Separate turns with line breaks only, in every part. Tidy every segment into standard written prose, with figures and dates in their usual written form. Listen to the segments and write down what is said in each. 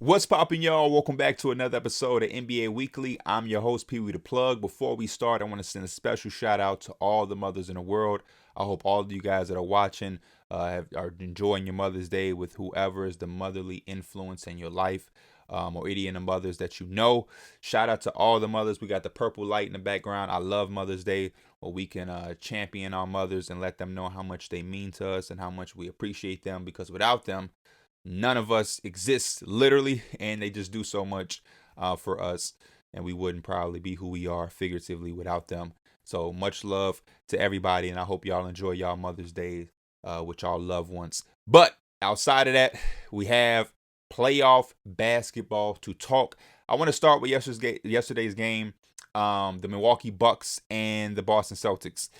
What's poppin', y'all? Welcome back to another episode of NBA Weekly. I'm your host, Pee Wee the Plug. Before we start, I want to send a special shout out to all the mothers in the world. I hope all of you guys that are watching are enjoying your Mother's Day with whoever is the motherly influence in your life, or any of the mothers that you know. Shout out to all the mothers. We got the purple light in the background. I love Mother's Day, where we can champion our mothers and let them know how much they mean to us and how much we appreciate them, because without them, none of us exist literally, and they just do so much for us, and we wouldn't probably be who we are figuratively without them. So much love to everybody, and I hope y'all enjoy y'all Mother's Day with y'all loved ones. But outside of that, we have playoff basketball to talk. I want to start with yesterday's game, the Milwaukee Bucks and the Boston Celtics.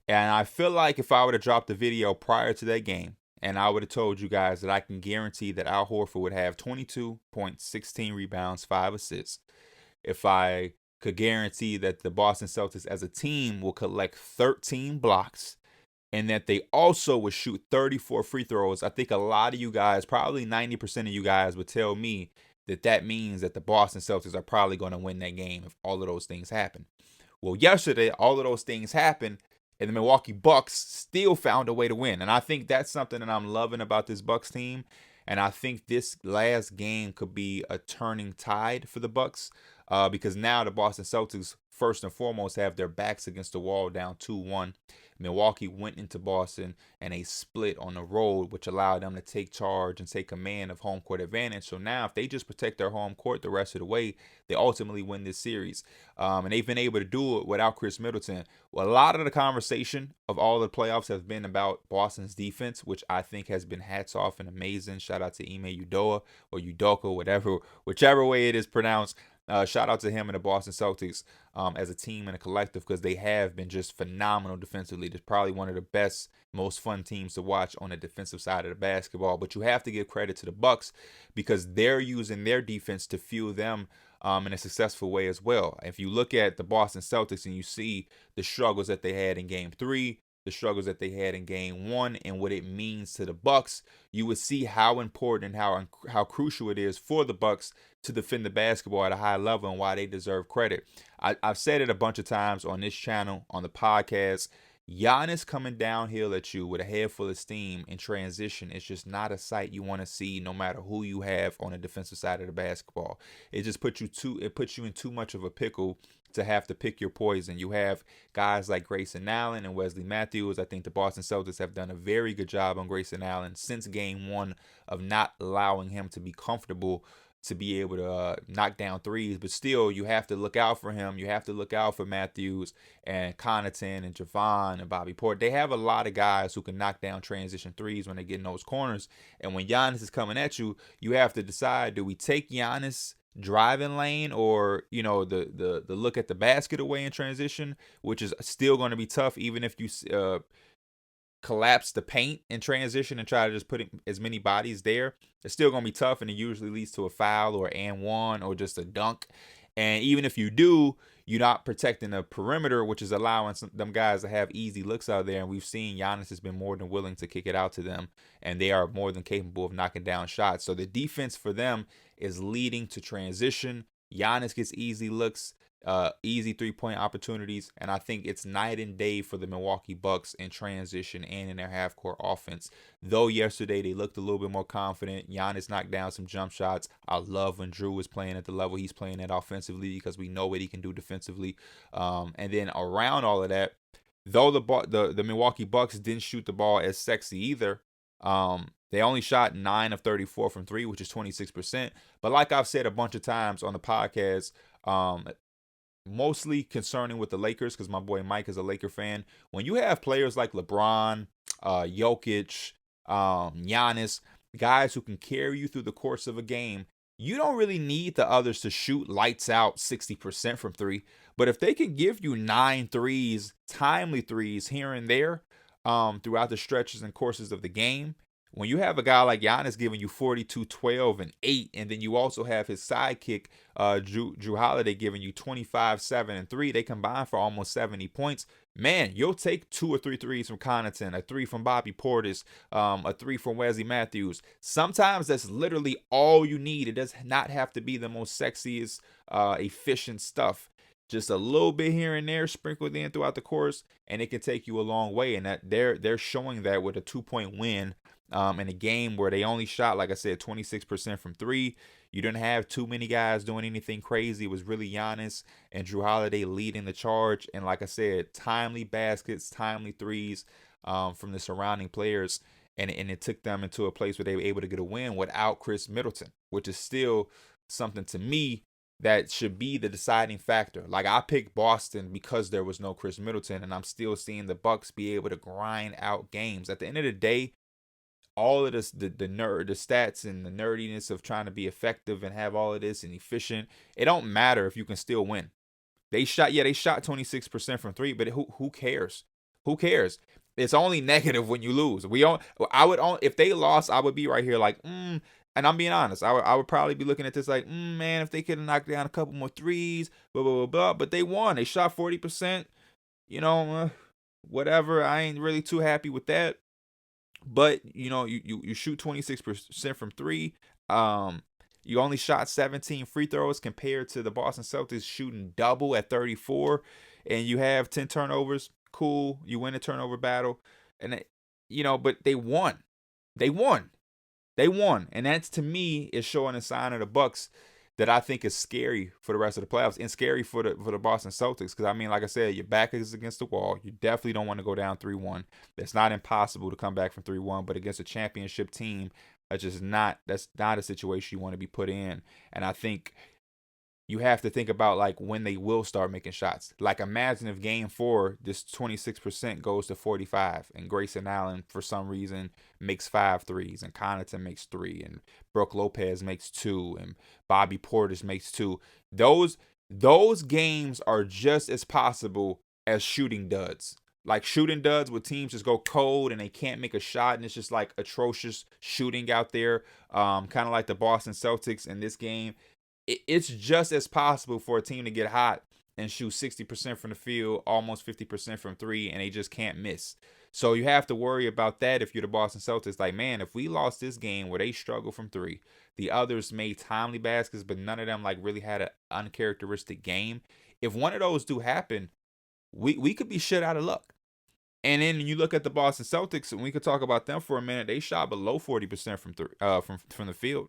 And I feel like if I would have dropped the video prior to that game, and I would have told you guys that I can guarantee that Al Horford would have 22 points, 16 rebounds, 5 assists. If I could guarantee that the Boston Celtics as a team will collect 13 blocks and that they also would shoot 34 free throws, I think a lot of you guys, probably 90% of you guys, would tell me that that means that the Boston Celtics are probably going to win that game if all of those things happen. Well, yesterday, all of those things happened, and the Milwaukee Bucks still found a way to win. And I think that's something that I'm loving about this Bucks team. And I think this last game could be a turning tide for the Bucks, because now the Boston Celtics, first and foremost, have their backs against the wall, down 2-1. Milwaukee went into Boston and they split on the road, which allowed them to take charge and take command of home court advantage. So now, if they just protect their home court the rest of the way, they ultimately win this series. And they've been able to do it without Chris Middleton. Well, a lot of the conversation of all the playoffs has been about Boston's defense, which I think has been hats off and amazing. Shout out to Ime Udoka or Udoka, whichever way it is pronounced. Shout out to him and the Boston Celtics as a team and a collective, because they have been just phenomenal defensively. They're probably one of the best, most fun teams to watch on the defensive side of the basketball. But you have to give credit to the Bucks, because they're using their defense to fuel them in a successful way as well. If you look at the Boston Celtics and you see the struggles that they had in Game 3, the struggles that they had in Game 1, and what it means to the Bucks, you would see how important and how crucial it is for the Bucks to defend the basketball at a high level, and why they deserve credit. I've said it a bunch of times on this channel, on the podcast. Giannis coming downhill at you with a head full of steam in transition is just not a sight you want to see, no matter who you have on the defensive side of the basketball. It just puts you in too much of a pickle to have to pick your poison. You have guys like Grayson Allen and Wesley Matthews. I think the Boston Celtics have done a very good job on Grayson Allen since Game 1 of not allowing him to be comfortable to be able to knock down threes. But still, you have to look out for him. You have to look out for Matthews and Connaughton and Javon and Bobby Porter. They have a lot of guys who can knock down transition threes when they get in those corners. And when Giannis is coming at you, you have to decide, do we take Giannis driving lane, or the look at the basket away in transition, which is still going to be tough even if you collapse the paint in transition and try to just put as many bodies there. It's still going to be tough, and it usually leads to a foul or and one or just a dunk. And even if you do, you're not protecting the perimeter, which is allowing them guys to have easy looks out there. And we've seen Giannis has been more than willing to kick it out to them, and they are more than capable of knocking down shots. So the defense for them is leading to transition. Giannis gets easy looks, easy three-point opportunities, and I think it's night and day for the Milwaukee Bucks in transition and in their half-court offense. Though yesterday they looked a little bit more confident. Giannis knocked down some jump shots. I love when Drew is playing at the level he's playing at offensively, because we know what he can do defensively. And then around all of that, though the Milwaukee Bucks didn't shoot the ball as sexy either. They only shot 9 of 34 from 3, which is 26%. But like I've said a bunch of times on the podcast, mostly concerning with the Lakers, because my boy Mike is a Laker fan. When you have players like LeBron, Jokic, Giannis, guys who can carry you through the course of a game, you don't really need the others to shoot lights out 60% from 3. But if they can give you 9 threes, timely threes here and there, throughout the stretches and courses of the game, when you have a guy like Giannis giving you 42, 12, and 8, and then you also have his sidekick, Drew Holiday, giving you 25, 7, and 3, they combine for almost 70 points. man, you'll take 2 or 3 threes from Connaughton, a three from Bobby Portis, a three from Wesley Matthews. Sometimes that's literally all you need. It does not have to be the most sexiest, efficient stuff. Just a little bit here and there sprinkled in throughout the course, and it can take you a long way. And that they're showing that with a 2-point win in a game where they only shot, like I said, 26% from three. You didn't have too many guys doing anything crazy. It was really Giannis and Drew Holiday leading the charge. And like I said, timely baskets, timely threes from the surrounding players. And it took them into a place where they were able to get a win without Chris Middleton, which is still something to me that should be the deciding factor. Like, I picked Boston because there was no Chris Middleton, and I'm still seeing the Bucks be able to grind out games. At the end of the day, all of this, the stats and the nerdiness of trying to be effective and have all of this and efficient, it don't matter if you can still win. They shot 26% from three, but who cares? Who cares? It's only negative when you lose. If they lost, I would be right here like, and I'm being honest, I would probably be looking at this like, man, if they could have knocked down a couple more threes, blah blah blah blah. But they won. They shot 40%. Whatever. I ain't really too happy with that. But you shoot 26% from three. You only shot 17 free throws compared to the Boston Celtics shooting double at 34, and you have 10 turnovers. Cool, you win a turnover battle, and but they won. They won. And that's, to me, is showing a sign of the Bucks that I think is scary for the rest of the playoffs and scary for the Boston Celtics. Because, I mean, like I said, your back is against the wall. You definitely don't want to go down 3-1. It's not impossible to come back from 3-1, but against a championship team, that's not a situation you want to be put in. And I think you have to think about, like, when they will start making shots. Like, imagine if game 4, this 26% goes to 45, and Grayson Allen, for some reason, makes 5 threes, and Connaughton makes 3, and Brook Lopez makes 2, and Bobby Portis makes 2. Those games are just as possible as shooting duds. Like, shooting duds where teams just go cold and they can't make a shot, and it's just like atrocious shooting out there. Kind of like the Boston Celtics in this game. It's just as possible for a team to get hot and shoot 60% from the field, almost 50% from three, and they just can't miss. So you have to worry about that if you're the Boston Celtics. Like, man, if we lost this game where they struggle from three, the others made timely baskets, but none of them like really had an uncharacteristic game. If one of those do happen, we could be shit out of luck. And then you look at the Boston Celtics, and we could talk about them for a minute. They shot below 40% from the field.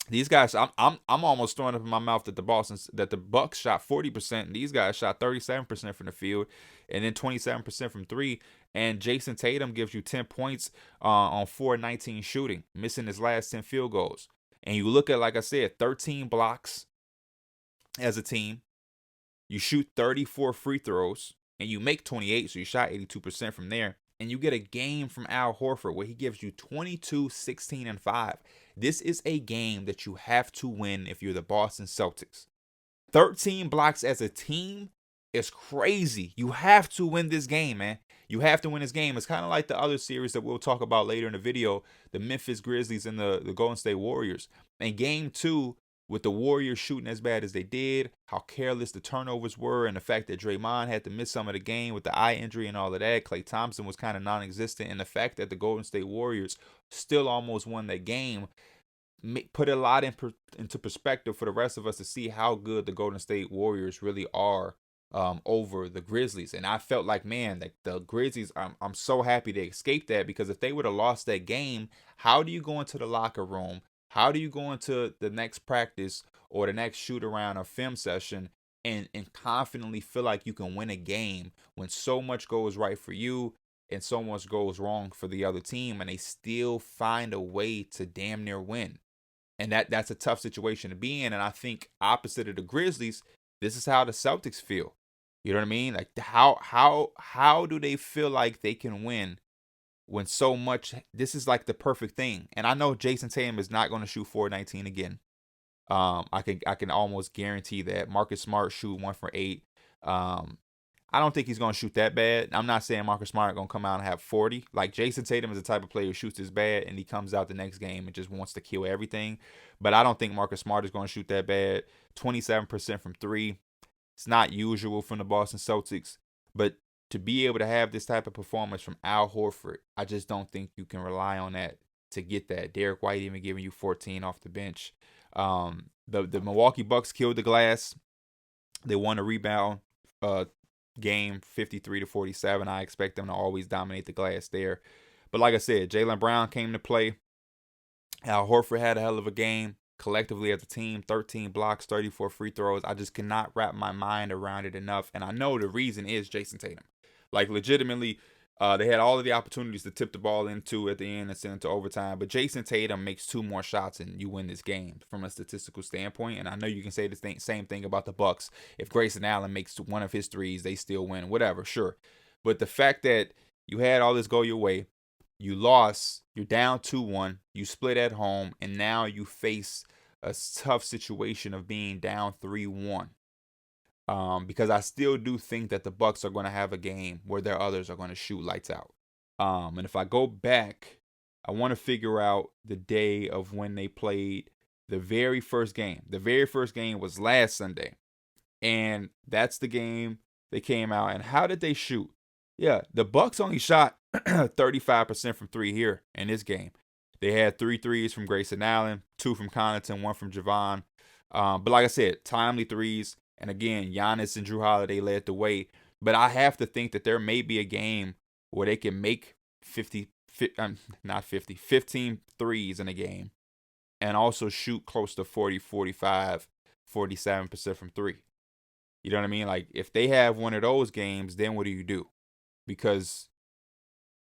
These guys, I'm almost throwing up in my mouth that the Bucks shot 40%, and these guys shot 37% from the field, and then 27% from three. And Jason Tatum gives you 10 points on 4-19 shooting, missing his last 10 field goals. And you look at, like I said, 13 blocks as a team. You shoot 34 free throws, and you make 28, so you shot 82% from there. And you get a game from Al Horford where he gives you 22, 16, and 5. This is a game that you have to win if you're the Boston Celtics. 13 blocks as a team is crazy. You have to win this game, man. You have to win this game. It's kind of like the other series that we'll talk about later in the video, the Memphis Grizzlies and the Golden State Warriors. In game 2, with the Warriors shooting as bad as they did, how careless the turnovers were, and the fact that Draymond had to miss some of the game with the eye injury and all of that. Klay Thompson was kind of non-existent, and the fact that the Golden State Warriors still almost won that game put a lot into perspective for the rest of us to see how good the Golden State Warriors really are over the Grizzlies. And I felt like, man, like the Grizzlies, I'm so happy they escaped that, because if they would have lost that game, how do you go into the locker room? How do you go into the next practice or the next shoot around or film session and confidently feel like you can win a game when so much goes right for you and so much goes wrong for the other team, and they still find a way to damn near win? And that's a tough situation to be in. And I think opposite of the Grizzlies, this is how the Celtics feel. You know what I mean? Like, how do they feel like they can win when so much, this is like the perfect thing. And I know Jason Tatum is not going to shoot 4-19 again. I can almost guarantee that. Marcus Smart shoot 1 for 8. I don't think he's going to shoot that bad. I'm not saying Marcus Smart going to come out and have 40. Like, Jason Tatum is the type of player who shoots this bad and he comes out the next game and just wants to kill everything. But I don't think Marcus Smart is going to shoot that bad. 27% from 3. It's not usual from the Boston Celtics. But to be able to have this type of performance from Al Horford, I just don't think you can rely on that to get that. Derek White even giving you 14 off the bench. The Milwaukee Bucks killed the glass. They won a rebound game 53-47. I expect them to always dominate the glass there. But like I said, Jaylen Brown came to play. Al Horford had a hell of a game. Collectively as a team, 13 blocks, 34 free throws. I just cannot wrap my mind around it enough. And I know the reason is Jason Tatum. Like, legitimately, they had all of the opportunities to tip the ball into at the end and send it to overtime. But Jason Tatum makes 2 more shots and you win this game from a statistical standpoint. And I know you can say the same thing about the Bucks. If Grayson Allen makes one of his threes, they still win. Whatever, sure. But the fact that you had all this go your way, you lost, you're down 2-1, you split at home, and now you face a tough situation of being down 3-1. Because I still do think that the Bucks are going to have a game where their others are going to shoot lights out. And if I go back, I want to figure out the day of when they played the very first game. The very first game was last Sunday. And that's the game they came out. And how did they shoot? Yeah, the Bucks only shot 35% from 3 here in this game. They had 3 threes from Grayson Allen, 2 from Connaughton, 1 from Javon. But like I said, timely threes. And again, Giannis and Drew Holiday led the way. But I have to think that there may be a game where they can make 15 threes in a game and also shoot close to 40, 45, 47% from 3. You know what I mean? Like, if they have one of those games, then what do you do? Because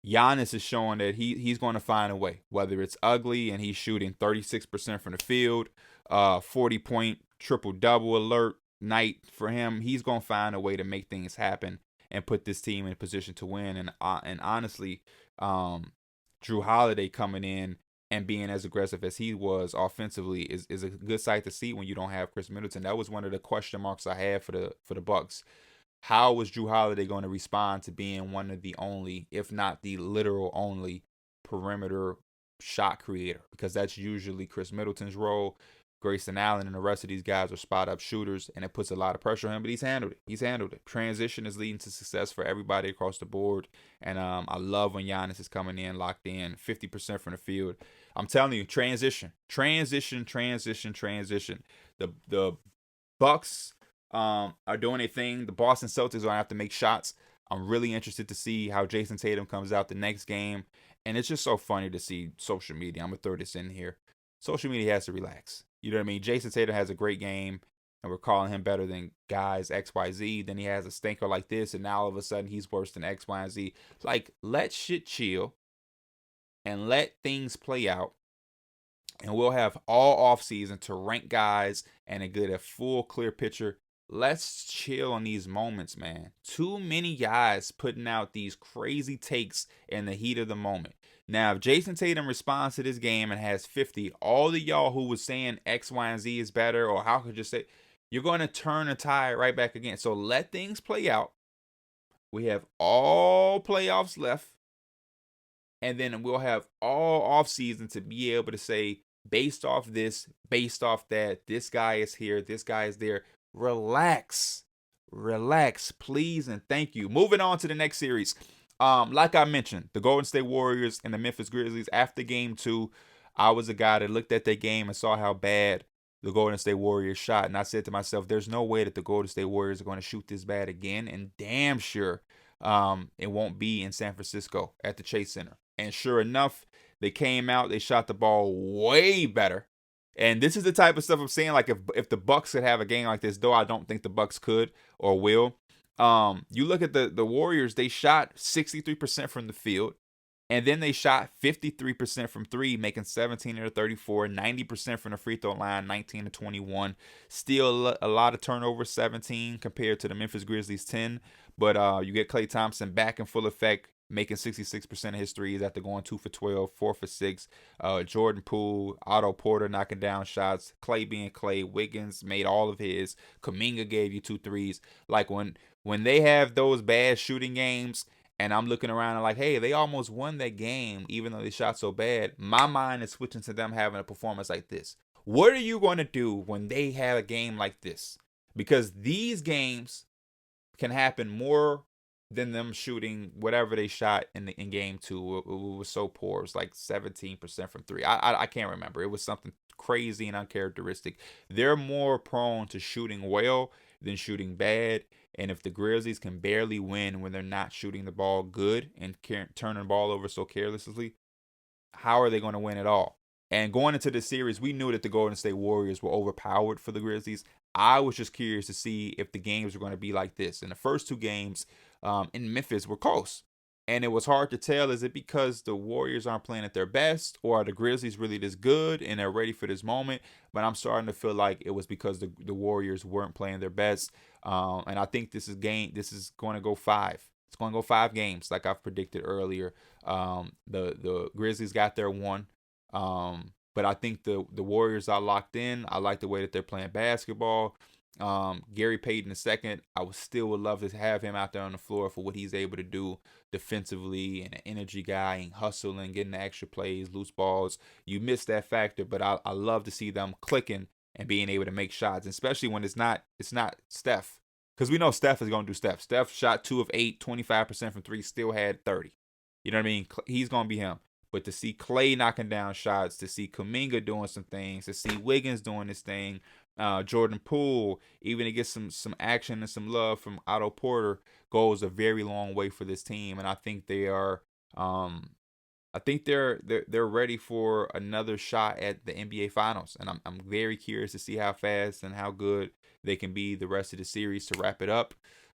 Giannis is showing that he's going to find a way, whether it's ugly and he's shooting 36% from the field, 40-point triple-double alert night for him. He's going to find a way to make things happen and put this team in a position to win. And honestly, Drew Holiday coming in and being as aggressive as he was offensively is a good sight to see when you don't have Chris Middleton. That was one of the question marks I had for the Bucks. How was Drew Holiday going to respond to being one of the only, if not the literal only, perimeter shot creator? Because that's usually Chris Middleton's role. Grayson Allen and the rest of these guys are spot-up shooters, and it puts a lot of pressure on him, but he's handled it. Transition is leading to success for everybody across the board, and I love when Giannis is coming in, locked in, 50% from the field. I'm telling you, transition. The Bucks are doing a thing. The Boston Celtics are going to have to make shots. I'm really interested to see how Jason Tatum comes out the next game, and it's just so funny to see social media. I'm going to throw this in here. Social media has to relax. You know what I mean? Jason Tatum has a great game, and we're calling him better than guys XYZ. Then he has a stinker like this, and now all of a sudden he's worse than X, Y, and Z. Like, let shit chill and let things play out. And we'll have all offseason to rank guys and get a full, clear picture. Let's chill on these moments, man. Too many guys putting out these crazy takes in the heat of the moment. Now, if Jason Tatum responds to this game and has 50, all of y'all who was saying X, Y, and Z is better, or how could you say, you're going to turn the tide right back again. So let things play out. We have all playoffs left. And then we'll have all offseason to be able to say, based off this, based off that, this guy is here, this guy is there. Relax, please, and thank you. Moving on to the next series. Like I mentioned, the Golden State Warriors and the Memphis Grizzlies. After game 2, I was a guy that looked at that game and saw how bad the Golden State Warriors shot. And I said to myself, there's no way that the Golden State Warriors are going to shoot this bad again. And damn sure it won't be in San Francisco at the Chase Center. And sure enough, they came out, they shot the ball way better. And this is the type of stuff I'm saying, like if the Bucks could have a game like this, though I don't think the Bucks could or will. You look at the Warriors, they shot 63% from the field, and then they shot 53% from 3, making 17 of 34, 90% from the free throw line, 19 to 21. Still a lot of turnovers, 17 compared to the Memphis Grizzlies 10. But you get Klay Thompson back in full effect, making 66% of his threes after going 2 for 12, 4 for 6. Jordan Poole, Otto Porter knocking down shots. Klay being Klay. Wiggins made all of his. Kuminga gave you 2 threes. Like when they have those bad shooting games, and I'm looking around and like, hey, they almost won that game even though they shot so bad, my mind is switching to them having a performance like this. What are you going to do when they have a game like this? Because these games can happen more than them shooting whatever they shot in game two. It was so poor. It was like 17% from three. I can't remember. It was something crazy and uncharacteristic. They're more prone to shooting well than shooting bad. And if the Grizzlies can barely win when they're not shooting the ball good and turning the ball over so carelessly, how are they going to win at all? And going into this series, we knew that the Golden State Warriors were overpowered for the Grizzlies. I was just curious to see if the games were going to be like this. And the first two games in Memphis were close. And it was hard to tell, is it because the Warriors aren't playing at their best, or are the Grizzlies really this good and they're ready for this moment? But I'm starting to feel like it was because the Warriors weren't playing their best. And I think this is going to go 5. It's going to go 5 games, like I've predicted earlier. The Grizzlies got their 1. But I think the Warriors are locked in. I like the way that they're playing basketball. Gary Payton II, would love to have him out there on the floor for what he's able to do defensively, and an energy guy and hustling, getting the extra plays, loose balls. You miss that factor, but I love to see them clicking and being able to make shots, especially when it's not Steph. Because we know Steph is going to do Steph. Steph shot 2 of 8, 25% from 3, still had 30. You know what I mean? He's going to be him. But to see Clay knocking down shots, to see Kuminga doing some things, to see Wiggins doing this thing, Jordan Poole, even to get some action and some love from Otto Porter, goes a very long way for this team. And I think they are, they're ready for another shot at the NBA Finals. And I'm very curious to see how fast and how good they can be the rest of the series to wrap it up.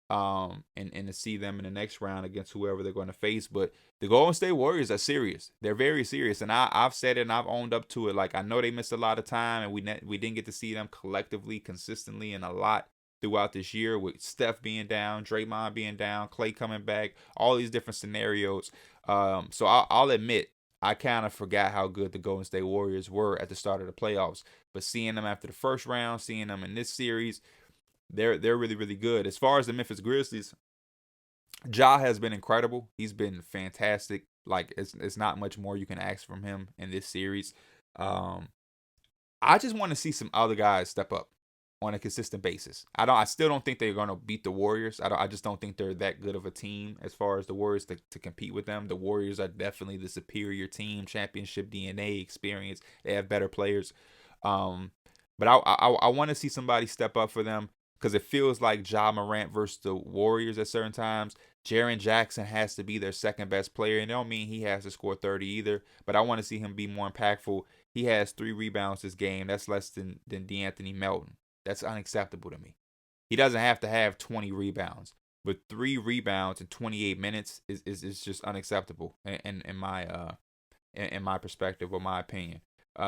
And to see them in the next round against whoever they're going to face. But the Golden State Warriors are serious. They're very serious, and I've said it and I've owned up to it. Like, I know they missed a lot of time, and we didn't get to see them collectively, consistently, and a lot throughout this year, with Steph being down, Draymond being down, Clay coming back, all these different scenarios. So I'll admit, I kind of forgot how good the Golden State Warriors were at the start of the playoffs. But seeing them after the first round, seeing them in this series, they're really, really good. As far as the Memphis Grizzlies, Ja has been incredible. He's been fantastic. Like, it's not much more you can ask from him in this series. I just want to see some other guys step up on a consistent basis. I still don't think they're going to beat the Warriors. I just don't think they're that good of a team as far as the Warriors to compete with them. The Warriors are definitely the superior team, championship DNA, experience. They have better players. But I want to see somebody step up for them, because it feels like Ja Morant versus the Warriors at certain times. Jaren Jackson has to be their second best player, and it don't mean he has to score 30 either, but I want to see him be more impactful. He has 3 rebounds this game. That's less than DeAnthony Melton. That's unacceptable to me. He doesn't have to have 20 rebounds, but 3 rebounds in 28 minutes is just unacceptable in my perspective or my opinion.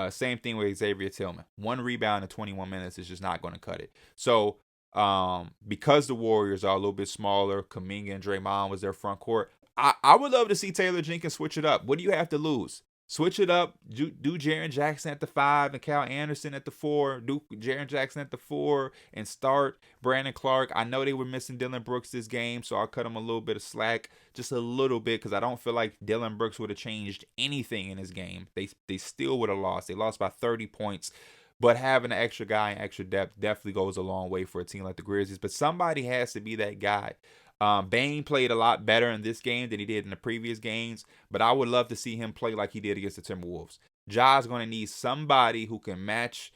Same thing with Xavier Tillman. 1 rebound in 21 minutes is just not going to cut it. So, because the Warriors are a little bit smaller, Kuminga and Draymond was their front court, I would love to see Taylor Jenkins switch it up. What do you have to lose? Switch it up. Do Jaren Jackson at the 5 and Kyle Anderson at the 4. Do Jaren Jackson at the 4 and start Brandon Clark. I know they were missing Dillon Brooks this game, so I'll cut them a little bit of slack, just a little bit, because I don't feel like Dillon Brooks would have changed anything in this game. They still would have lost. They lost by 30 points. But having an extra guy and extra depth definitely goes a long way for a team like the Grizzlies. But somebody has to be that guy. Bane played a lot better in this game than he did in the previous games, but I would love to see him play like he did against the Timberwolves. Ja's going to need somebody who can match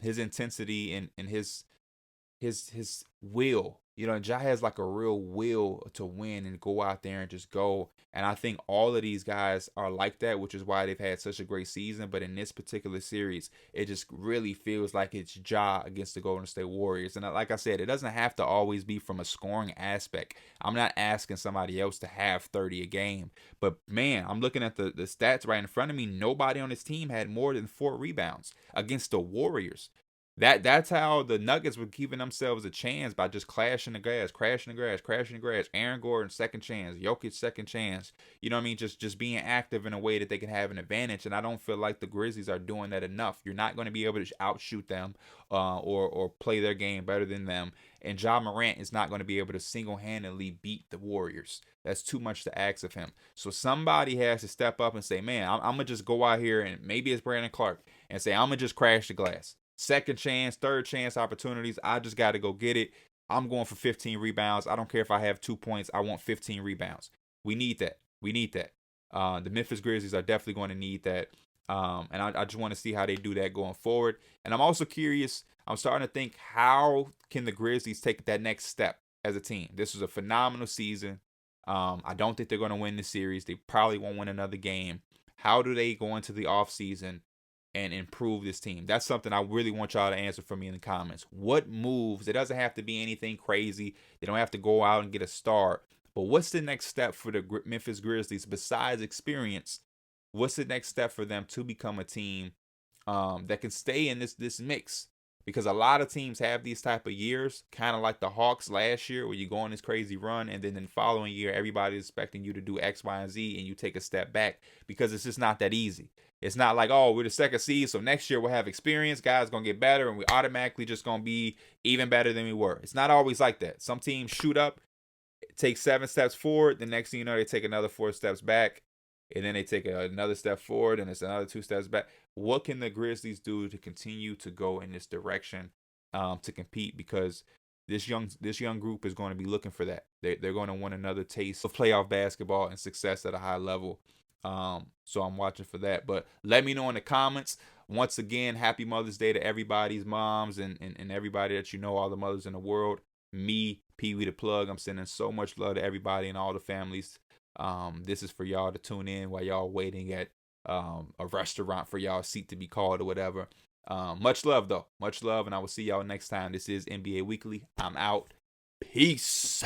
his intensity and his will. You know, Ja has like a real will to win and go out there and just go. And I think all of these guys are like that, which is why they've had such a great season. But in this particular series, it just really feels like it's Ja against the Golden State Warriors. And like I said, it doesn't have to always be from a scoring aspect. I'm not asking somebody else to have 30 a game. But, man, I'm looking at the stats right in front of me. Nobody on this team had more than 4 rebounds against the Warriors. That's how the Nuggets were giving themselves a chance, by just crashing the grass. Aaron Gordon, second chance. Jokic, second chance. You know what I mean? Just being active in a way that they can have an advantage. And I don't feel like the Grizzlies are doing that enough. You're not going to be able to outshoot them or play their game better than them. And Ja Morant is not going to be able to single-handedly beat the Warriors. That's too much to ask of him. So somebody has to step up and say, man, I'm going to just go out here, and maybe it's Brandon Clark, and say, I'm going to just crash the glass. Second chance, third chance opportunities. I just got to go get it. I'm going for 15 rebounds. I don't care if I have 2 points. I want 15 rebounds. We need that. We need that. The Memphis Grizzlies are definitely going to need that. And I just want to see how they do that going forward. And I'm also curious. I'm starting to think, how can the Grizzlies take that next step as a team? This was a phenomenal season. I don't think they're going to win the series. They probably won't win another game. How do they go into the offseason and improve this team? That's something I really want y'all to answer for me in the comments. What moves? It doesn't have to be anything crazy. They don't have to go out and get a star. But what's the next step for the Memphis Grizzlies besides experience? What's the next step for them to become a team that can stay in this mix? Because a lot of teams have these type of years, kind of like the Hawks last year, where you go on this crazy run, and then in the following year, everybody's expecting you to do X, Y, and Z, and you take a step back because it's just not that easy. It's not like, oh, we're the second seed, so next year we'll have experience, guys going to get better, and we automatically just going to be even better than we were. It's not always like that. Some teams shoot up, take 7 steps forward, the next thing you know, they take another 4 steps back, and then they take another step forward, and it's another 2 steps back. What can the Grizzlies do to continue to go in this direction to compete? Because this young group is going to be looking for that. They're going to want another taste of playoff basketball and success at a high level. So I'm watching for that. But let me know in the comments. Once again, happy Mother's Day to everybody's moms and everybody that you know, all the mothers in the world. Me, Pee Wee the Plug, I'm sending so much love to everybody and all the families. This is for y'all to tune in while y'all waiting at a restaurant for y'all seat to be called or whatever. Much love though. Much love, and I will see y'all next time. This is NBA Weekly. I'm out. Peace.